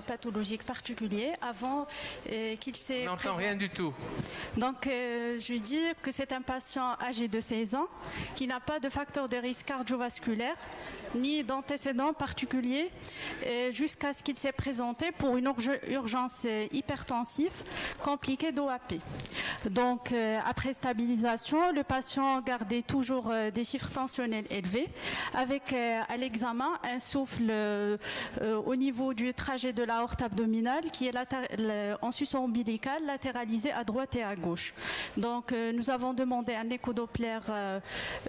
pathologique particulier avant qu'il s'est On n'entend présenté. rien du tout. Donc, je lui dis que c'est un patient âgé de 16 ans qui n'a pas de facteur de risque cardiovasculaire ni d'antécédents particuliers jusqu'à ce qu'il s'est présenté pour une urgence hypertensive compliquée d'OAP. Donc, après stabilisation, le patient gardait toujours des chiffres tensionnels élevés avec à l'examen un souffle au niveau du trajet de l'aorte abdominale qui est en suçon ombilical latéralisé à droite et à gauche. Donc, nous avons demandé un échodoppler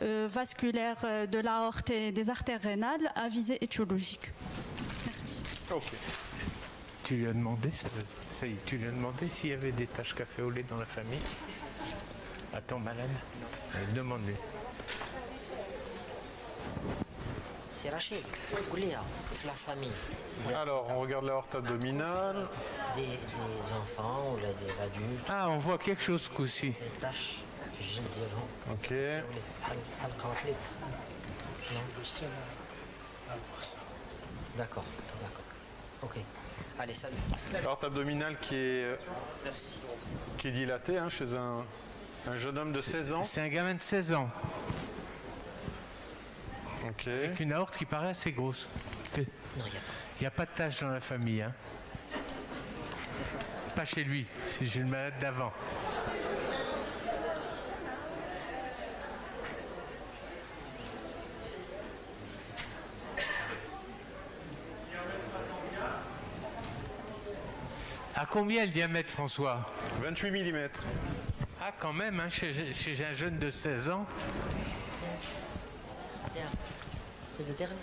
vasculaire de l'aorte et des artères rénales à visée étiologique. Merci. Ok. Tu lui as demandé, ça y est, tu lui as demandé s'il y avait des taches café au lait dans la famille. Attends, malade. Demande-lui. C'est Rachid. Goulia, la famille. Alors, on regarde l'aorte abdominale. Des enfants ou des adultes. Ah, on voit quelque chose ce coup-ci. Des taches. Je le dirais. Ok. D'accord, d'accord. Ok. Allez, salut. L'aorte abdominale qui est Merci. dilatée chez un jeune homme de 16 ans. C'est un gamin de 16 ans. Ok. Avec une aorte qui paraît assez grosse. Non, il n'y a pas. Il n'y a pas de tache dans la famille. Hein. Pas chez lui, si j'ai le malade d'avant. À combien le diamètre, François? 28 mm. Ah, quand même, hein, chez un jeune de 16 ans. C'est le dernier.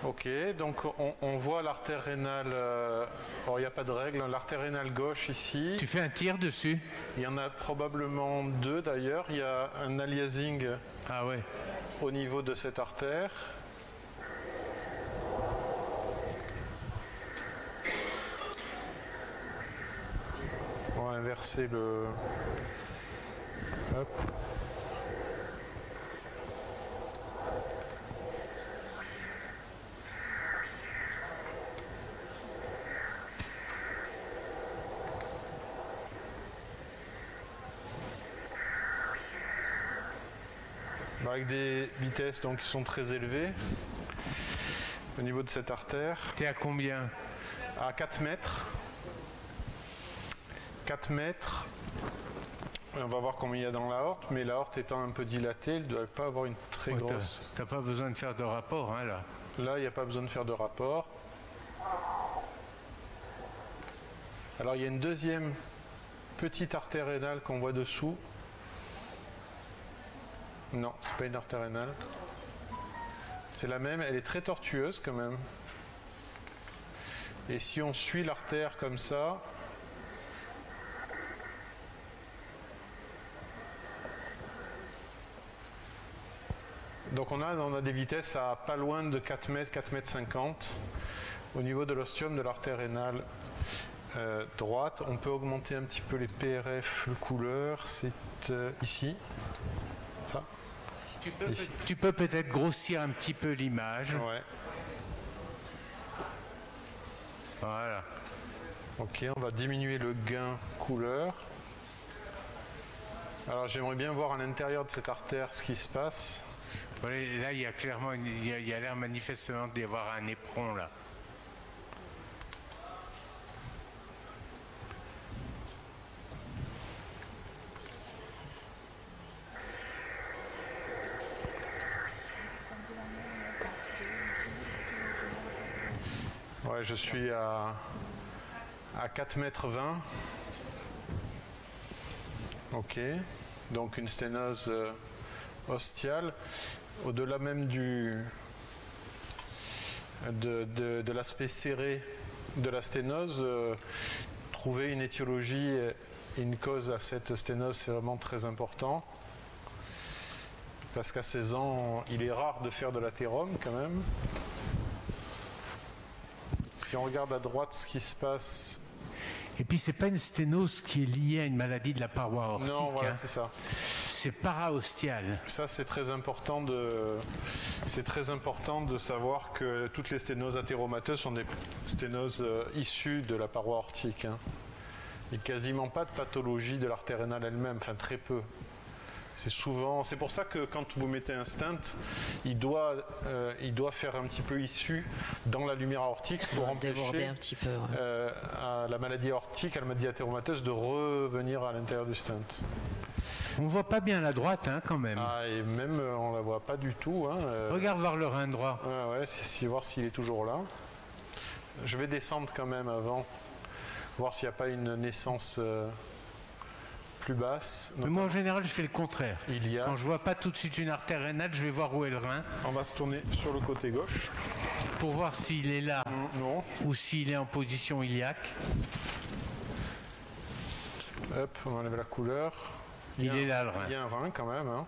Ok, donc on voit l'artère rénale. Alors, il n'y a pas de règle. L'artère rénale gauche ici. Tu fais un tir dessus? Il y en a probablement deux d'ailleurs. Il y a un aliasing Ah ouais. au niveau de cette artère. On va inverser le... Hop. Avec des vitesses donc, qui sont très élevées au niveau de cette artère. T'es à combien? À 4 mètres. 4 mètres. On va voir combien il y a dans l'aorte, mais l'aorte étant un peu dilatée, elle ne doit pas avoir une très grosse... T'as pas besoin de faire de rapport, hein, là. Là, il n'y a pas besoin de faire de rapport. Alors, il y a une deuxième petite artère rénale qu'on voit dessous. Non, c'est pas une artère rénale. C'est la même, elle est très tortueuse quand même. Et si on suit l'artère comme ça, donc on a des vitesses à pas loin de 4 mètres, 4 mètres 50 au niveau de l'ostium de l'artère rénale droite. On peut augmenter un petit peu les PRF, le couleur, c'est ici. Ça. Tu peux peut-être grossir un petit peu l'image. Ouais. Voilà. Ok, on va diminuer le gain couleur. Alors j'aimerais bien voir à l'intérieur de cette artère ce qui se passe. Voilà, là, il y a clairement, il y a l'air manifestement d'y avoir un éperon là. Ouais, je suis à 4 mètres 20. Ok, donc une sténose ostiale. Au-delà même de l'aspect serré de la sténose, trouver une étiologie et une cause à cette sténose, c'est vraiment très important. Parce qu'à 16 ans, il est rare de faire de l'athérome quand même. Si on regarde à droite ce qui se passe... Et puis, c'est pas une sténose qui est liée à une maladie de la paroi aortique. Non, voilà, hein. c'est ça. c'est paraostial. Ça, c'est très important de savoir que toutes les sténoses athéromateuses sont des sténoses issues de la paroi aortique. Hein. Il n'y a quasiment pas de pathologie de l'artère rénale elle-même, enfin très peu. C'est pour ça que quand vous mettez un stent, il doit faire un petit peu issue dans la lumière aortique pour empêcher un petit peu, ouais. à la maladie aortique, à la maladie athéromateuse de revenir à l'intérieur du stent. On voit pas bien la droite, hein, quand même. Ah, et même on la voit pas du tout. Hein, Regarde voir le rein droit. Ouais, voir s'il est toujours là. Je vais descendre quand même avant, voir s'il n'y a pas une naissance plus basse. Mais moi, en général, je fais le contraire. Il y a... Quand je vois pas tout de suite une artère rénale, je vais voir où est le rein. On va se tourner sur le côté gauche. Pour voir s'il est là Non. ou s'il est en position iliaque. Hop, on enlève la couleur. Il est là, le rein. Il y a un rein quand même. Hein.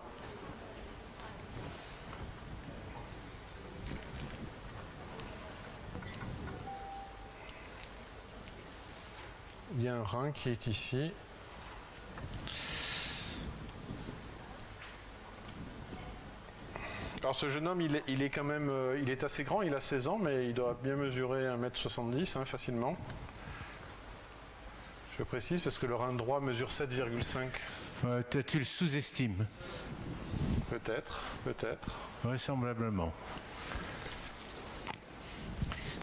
Il y a un rein qui est ici. Alors ce jeune homme, il est quand même, il est assez grand, il a 16 ans, mais il doit bien mesurer 1m70 hein, facilement. Je précise parce que le rein droit mesure 7,5. Tu le sous-estimes. Peut-être. Vraisemblablement.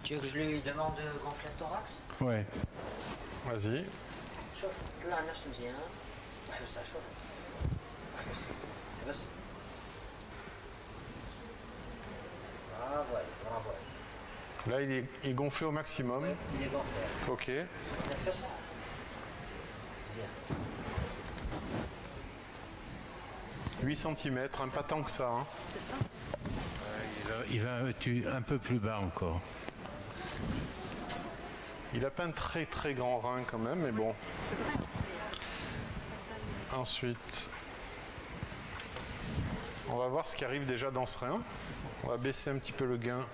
Tu veux que je lui demande de gonfler le thorax? Ouais. Vas-y. شوف طلع نفسه مزيان احبسها شوف احبس برافو عليك. Là, il est gonflé au maximum. Oui, il est gonflé. Ok. نفس مزيان. 8 cm, hein, pas tant que ça. Hein. Il va un peu plus bas encore. Il n'a pas un très très grand rein quand même, mais bon. Ensuite, on va voir ce qui arrive déjà dans ce rein. On va baisser un petit peu le gain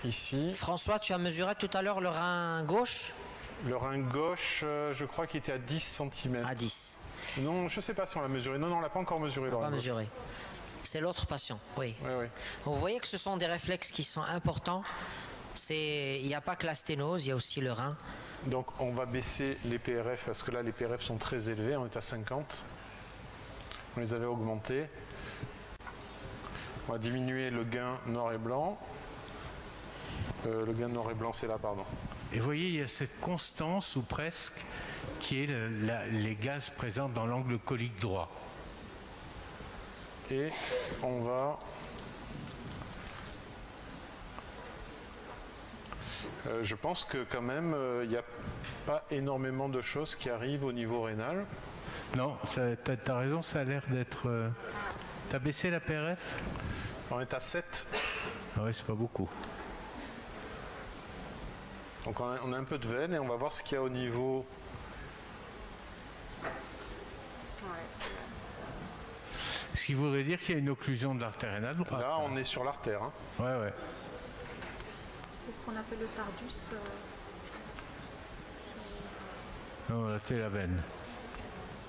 ici. François, tu as mesuré tout à l'heure le rein gauche? Le rein gauche, je crois qu'il était à 10 cm. À 10. Non, je ne sais pas si on l'a mesuré. Non, on ne l'a pas encore mesuré. On va mesurer. C'est l'autre patient, oui. Oui. Vous voyez que ce sont des réflexes qui sont importants. Il n'y a pas que la sténose, il y a aussi le rein. Donc on va baisser les PRF parce que là les PRF sont très élevés, on est à 50. On les avait augmentés. On va diminuer le gain noir et blanc. Le gain noir et blanc c'est là, pardon. Et vous voyez, il y a cette constance, ou presque, qui est les gaz présents dans l'angle colique droit. Et on va... je pense que quand même, il n'y a pas énormément de choses qui arrivent au niveau rénal. Non, t'as raison, ça a l'air d'être... T'as baissé la PRF? On est à 7. Ah ouais, c'est pas beaucoup. Donc on a un peu de veine et on va voir ce qu'il y a au niveau... Ce qui voudrait dire qu'il y a une occlusion de l'artère rénale droite. Là, on est sur l'artère. Hein. Ouais. C'est ce qu'on appelle le tardus. Non, là, c'est la veine.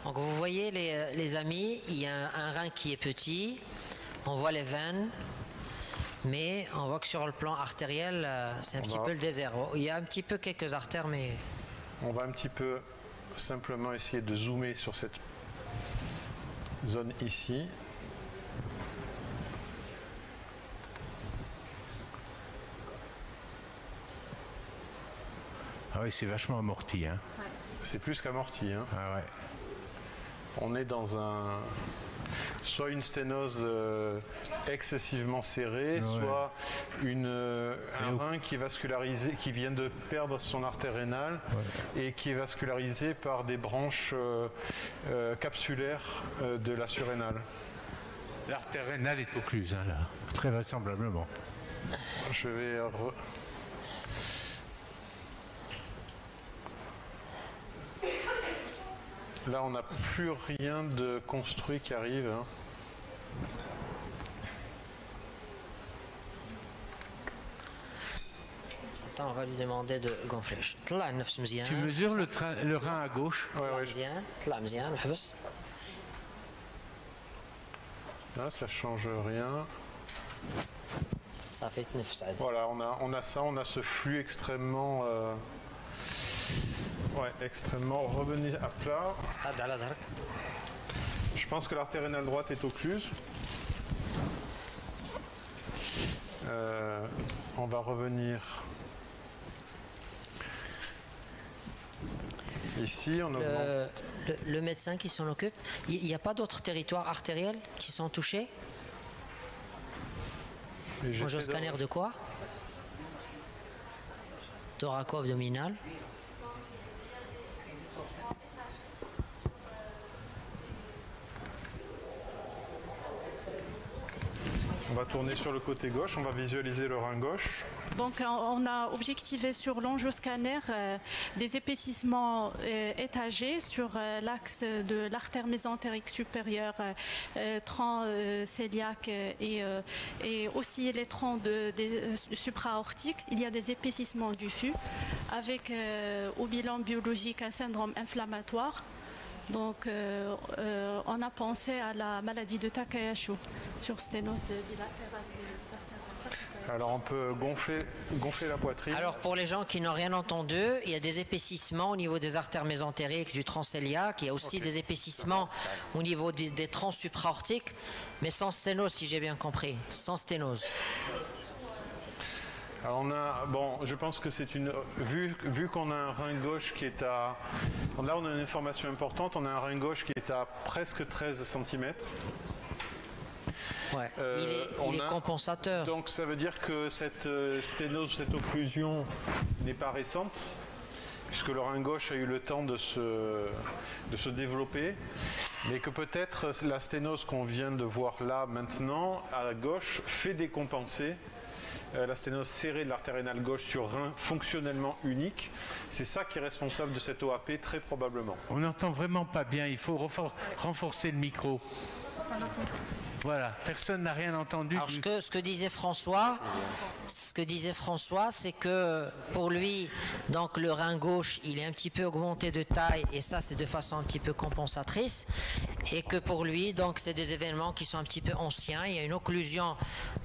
Donc vous voyez les amis, il y a un rein qui est petit, on voit les veines, mais on voit que sur le plan artériel, c'est un petit peu le désert. Il y a un petit peu quelques artères, mais... On va un petit peu simplement essayer de zoomer sur cette zone ici. Ah oui, c'est vachement amorti. Hein. Ouais. C'est plus qu'amorti. Hein. Ah ouais. On est dans soit une sténose excessivement serrée, soit un rein qui est vascularisé, qui vient de perdre son artère rénale et qui est vascularisé par des branches capsulaires de la surrénale. L'artère rénale est occluse, hein, là, très vraisemblablement. Je vais... Là, on n'a plus rien de construit qui arrive. Hein. ça, on va lui demander de gonfler. Tu mesures le rein à gauche. Là, ça change rien. Ça fait voilà, on a ça, on a ce flux extrêmement extrêmement revenu à plat. Je pense que l'artère rénale droite est occluse. On va revenir ici. Le médecin qui s'en occupe, il n'y a pas d'autres territoires artériels qui sont touchés? Scanner de quoi? Thoraco-abdominal. On va tourner sur le côté gauche, on va visualiser le rein gauche. Donc on a objectivé sur l'angioscanner des épaississements étagés sur l'axe de l'artère mésentérique supérieure, tronc cœliaque et aussi les troncs supra-aortiques. Il y a des épaississements diffus avec au bilan biologique un syndrome inflammatoire. Donc on a pensé à la maladie de Takayasu sur sténose bilatérale. Alors on peut gonfler la poitrine. Alors pour les gens qui n'ont rien entendu, il y a des épaississements au niveau des artères mésentériques, du tronc cœliaque. Il y a aussi des épaississements au niveau des troncs supraortiques, mais sans sténose si j'ai bien compris, sans sténose. Alors je pense que c'est vu qu'on a un rein gauche qui est à, là on a une information importante, on a un rein gauche qui est à presque 13 cm. Ouais. Il est compensateur. Donc ça veut dire que cette sténose, cette occlusion n'est pas récente, puisque le rein gauche a eu le temps de se développer, mais que peut-être la sténose qu'on vient de voir là maintenant, à gauche, fait décompenser la sténose serrée de l'artère rénale gauche sur rein fonctionnellement unique. C'est ça qui est responsable de cette OAP, très probablement. On n'entend vraiment pas bien, il faut renforcer le micro. Voilà, personne n'a rien entendu. Alors ce que disait François, c'est que pour lui, donc le rein gauche, il est un petit peu augmenté de taille et ça c'est de façon un petit peu compensatrice, et que pour lui, donc c'est des événements qui sont un petit peu anciens. Il y a une occlusion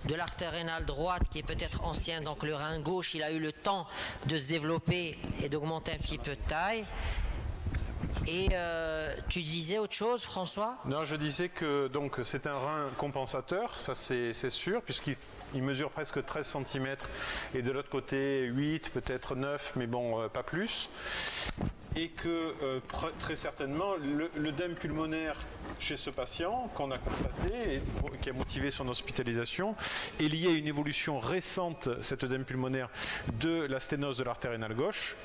de l'artère rénale droite qui est peut-être ancienne, donc le rein gauche, il a eu le temps de se développer et d'augmenter un petit peu de taille. Et tu disais autre chose, François? Non, je disais que donc c'est un rein compensateur, ça c'est sûr, puisqu'il mesure presque 13 cm et de l'autre côté 8, peut-être 9, mais bon, pas plus. Et que très certainement l'œdème pulmonaire chez ce patient qu'on a constaté et qui a motivé son hospitalisation est lié à une évolution récente, cet œdème pulmonaire, de la sténose de l'artère rénale gauche.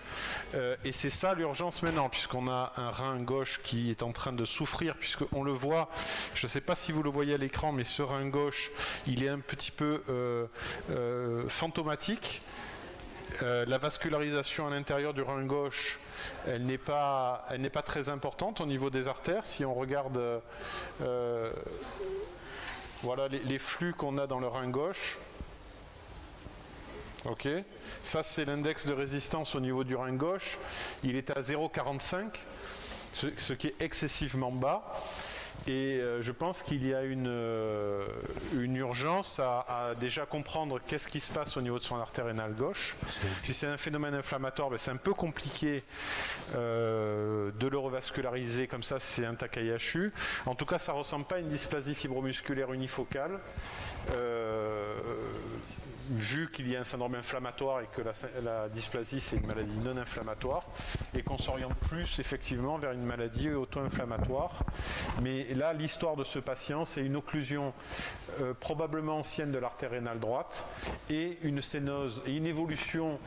Et c'est ça l'urgence maintenant, puisqu'on a un rein gauche qui est en train de souffrir, puisqu'on le voit, je ne sais pas si vous le voyez à l'écran, mais ce rein gauche, il est un petit peu fantomatique. La vascularisation à l'intérieur du rein gauche, elle n'est pas très importante au niveau des artères. Si on regarde voilà les flux qu'on a dans le rein gauche. Ok, ça c'est l'index de résistance au niveau du rein gauche. Il est à 0,45, ce qui est excessivement bas. Et je pense qu'il y a une urgence à déjà comprendre qu'est-ce qui se passe au niveau de son artère rénale gauche. Si c'est un phénomène inflammatoire, ben c'est un peu compliqué de le revasculariser comme ça, c'est un Takayasu. En tout cas, ça ne ressemble pas à une dysplasie fibromusculaire unifocale. Vu qu'il y a un syndrome inflammatoire et que la dysplasie c'est une maladie non inflammatoire et qu'on s'oriente plus effectivement vers une maladie auto-inflammatoire. Mais là, l'histoire de ce patient, c'est une occlusion probablement ancienne de l'artère rénale droite et une sténose et une évolution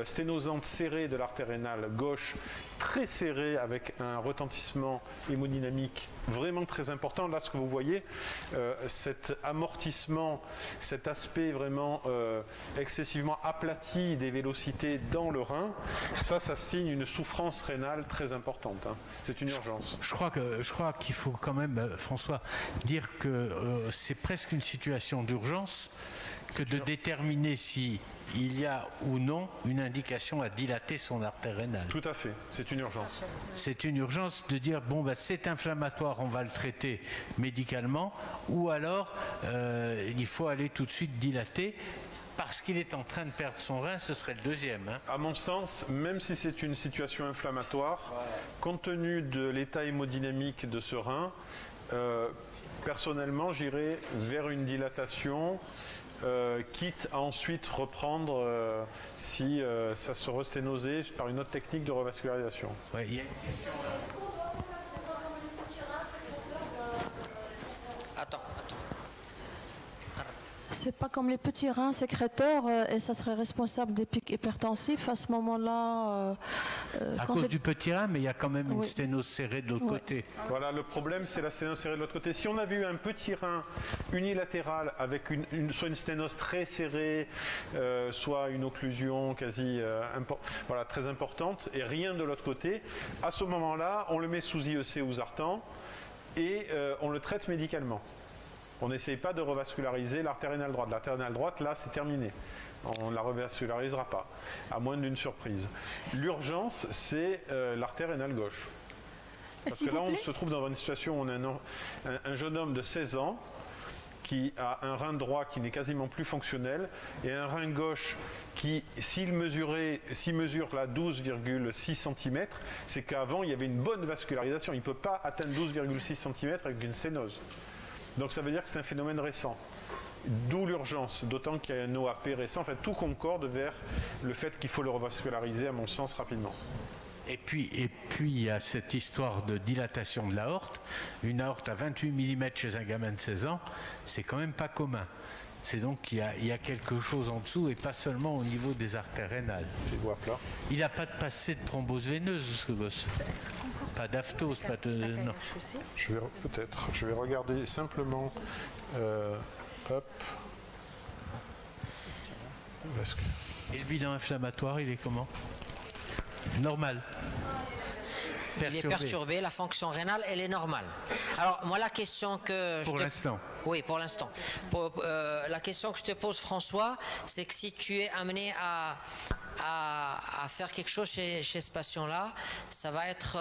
sténosante serrée de l'artère rénale gauche, très serrée avec un retentissement hémodynamique vraiment très important. Là, ce que vous voyez, cet amortissement, cet aspect vraiment excessivement aplati des vélocités dans le rein, ça signe une souffrance rénale très importante. Hein. C'est une urgence. Je crois qu'il faut quand même, François, dire que c'est presque une situation d'urgence que de déterminer si il y a ou non une indication à dilater son artère rénale. Tout à fait, c'est une urgence. C'est une urgence de dire, bon, bah, c'est inflammatoire, on va le traiter médicalement, ou alors il faut aller tout de suite dilater, parce qu'il est en train de perdre son rein, ce serait le deuxième. Hein. À mon sens, même si c'est une situation inflammatoire, compte tenu de l'état hémodynamique de ce rein, personnellement, j'irais vers une dilatation, quitte à ensuite reprendre si ça se resténosait par une autre technique de revascularisation. Ouais, il y a... Attends. C'est pas comme les petits reins sécréteurs et ça serait responsable des pics hypertensifs à ce moment-là. À cause du petit rein, mais il y a quand même une sténose serrée de l'autre côté. Voilà, le problème c'est la sténose serrée de l'autre côté. Si on avait eu un petit rein unilatéral avec soit une sténose très serrée, soit une occlusion quasi très importante et rien de l'autre côté, à ce moment-là, on le met sous IEC ou Zartan et on le traite médicalement. On n'essaye pas de revasculariser l'artère rénale droite. L'artère rénale droite, là, c'est terminé. On ne la revascularisera pas, à moins d'une surprise. L'urgence, c'est l'artère rénale gauche. Parce que là, on se trouve dans une situation où on a un jeune homme de 16 ans qui a un rein droit qui n'est quasiment plus fonctionnel et un rein gauche qui, s'il mesure là 12,6 cm, c'est qu'avant, il y avait une bonne vascularisation. Il ne peut pas atteindre 12,6 cm avec une sténose. Donc ça veut dire que c'est un phénomène récent. D'où l'urgence, d'autant qu'il y a un OAP récent. En fait, tout concorde vers le fait qu'il faut le revasculariser, à mon sens, rapidement. Et puis il y a cette histoire de dilatation de l'aorte. Une aorte à 28 mm chez un gamin de 16 ans, c'est quand même pas commun. C'est donc qu'il y a quelque chose en dessous et pas seulement au niveau des artères rénales. Il n'a pas de passé de thrombose veineuse, ce gosse. Pas d'aphthose, pas de... Non. Je vais regarder simplement... hop. Et le bilan inflammatoire, il est comment? Normal. Il est perturbé, la fonction rénale, elle est normale. Alors, moi, la question que... Pour l'instant. Oui, pour l'instant. La question que je te pose, François, c'est que si tu es amené à faire quelque chose chez ce patient-là, ça va être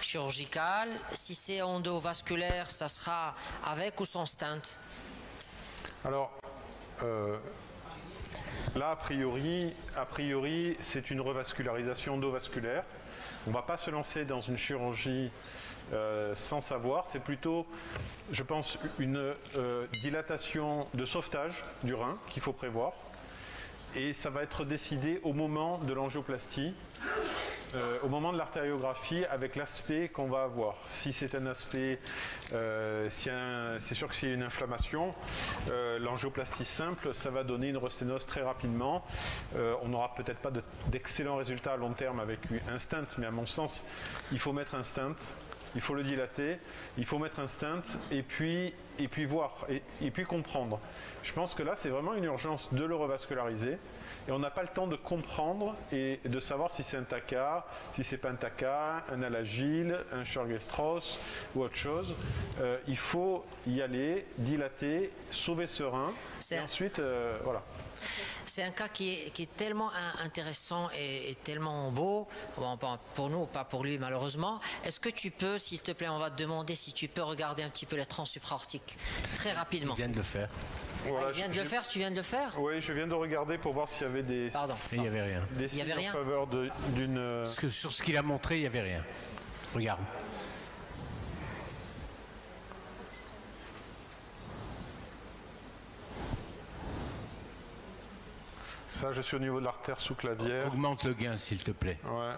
chirurgical. Si c'est endovasculaire, ça sera avec ou sans stent? Alors, là, a priori c'est une revascularisation endovasculaire. On ne va pas se lancer dans une chirurgie sans savoir. C'est plutôt, je pense, une dilatation de sauvetage du rein qu'il faut prévoir. Et ça va être décidé au moment de l'angioplastie, au moment de l'artériographie, avec l'aspect qu'on va avoir. Si c'est un aspect, c'est sûr que s'il y a une inflammation, l'angioplastie simple, ça va donner une resténose très rapidement. On n'aura peut-être pas d'excellents résultats à long terme avec un stent, mais à mon sens, il faut mettre un stent. Il faut le dilater, il faut mettre un stent et puis voir, et puis comprendre. Je pense que là, c'est vraiment une urgence de le revasculariser. Et on n'a pas le temps de comprendre et de savoir si c'est un TACA, si c'est pas un TACA, un Alagil, un Churg-Strauss ou autre chose. Il faut y aller, dilater, sauver ce rein, et ensuite, voilà. C'est un cas qui est tellement intéressant et tellement beau, bon, pour nous, pas pour lui malheureusement. Est-ce que tu peux, s'il te plaît, on va te demander si tu peux regarder un petit peu les trans supraortiques très rapidement. Je viens de le faire. Voilà, tu viens de le faire? Oui, je viens de regarder pour voir s'il y avait des... Pardon. Et il n'y avait rien. Des signes en faveur d'une... Parce que sur ce qu'il a montré, il n'y avait rien. Regarde. Ça, je suis au niveau de l'artère sous-clavière. Augmente le gain, s'il te plaît. Ouais.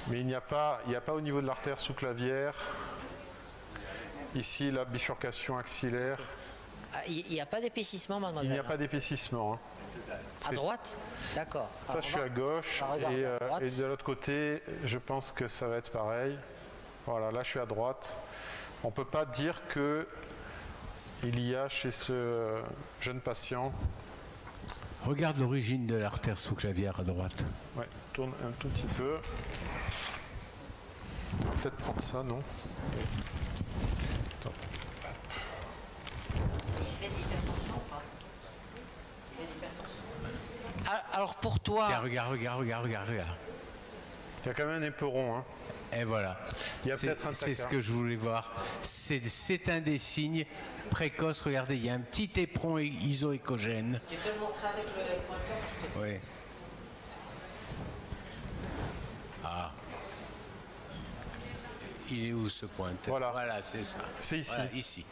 Mais il n'y a pas au niveau de l'artère sous-clavière. Ici, la bifurcation axillaire. Il n'y a pas d'épaississement, mademoiselle? Il n'y a pas d'épaississement. Hein. À droite? D'accord. Ça, je suis à gauche. Et de l'autre côté, je pense que ça va être pareil. Voilà, là, je suis à droite. On ne peut pas dire qu'il y a chez ce jeune patient... Regarde l'origine de l'artère sous-clavière à droite. Ouais, tourne un tout petit peu. On va peut-être prendre ça, non? Alors pour toi... Tiens, regarde. Il y a quand même un éperon. Hein. Et voilà. Il y a peut-être un C'est ce tacard. que je voulais voir. C'est un des signes précoces. Regardez, il y a un petit éperon isoécogène. Tu peux le montrer avec le pointeur? Oui. Ah. Il est où ce pointeur? Voilà, c'est ça. C'est ici. Voilà, ici.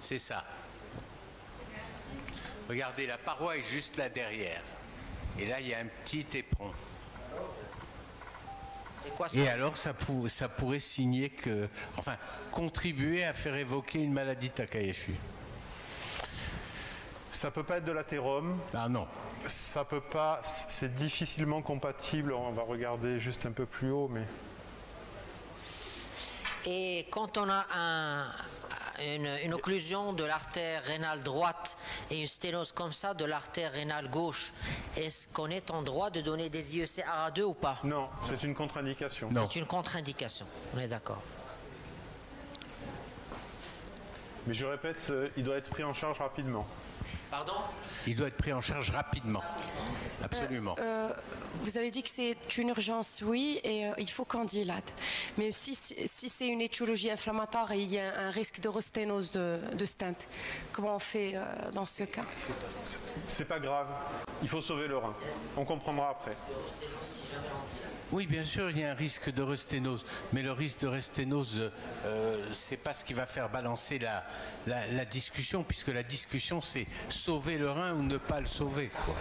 C'est ça. Regardez, la paroi est juste là derrière. Et là, il y a un petit éperon. C'est quoi ça? Et alors, ça pourrait signer que... Enfin, contribuer à faire évoquer une maladie Takayasu. Ça peut pas être de l'athérome. Ah non. Ça peut pas... C'est difficilement compatible. On va regarder juste un peu plus haut, mais... Et quand on a une occlusion de l'artère rénale droite et une sténose comme ça de l'artère rénale gauche, est-ce qu'on est en droit de donner des IEC ARA2 ou pas? Non, c'est une contre-indication. Non. C'est une contre-indication, on est d'accord. Mais je répète, il doit être pris en charge rapidement. Pardon? Il doit être pris en charge rapidement. Absolument. Vous avez dit que c'est une urgence, oui, et il faut qu'on dilate. Mais si c'est une étiologie inflammatoire et il y a un risque de resténose de stent, comment on fait dans ce cas? C'est pas grave. Il faut sauver le rein. On comprendra après. Oui, bien sûr, il y a un risque de resténose. Mais le risque de resténose, c'est pas ce qui va faire balancer la discussion, puisque la discussion, c'est sauver le rein ou ne pas le sauver, quoi.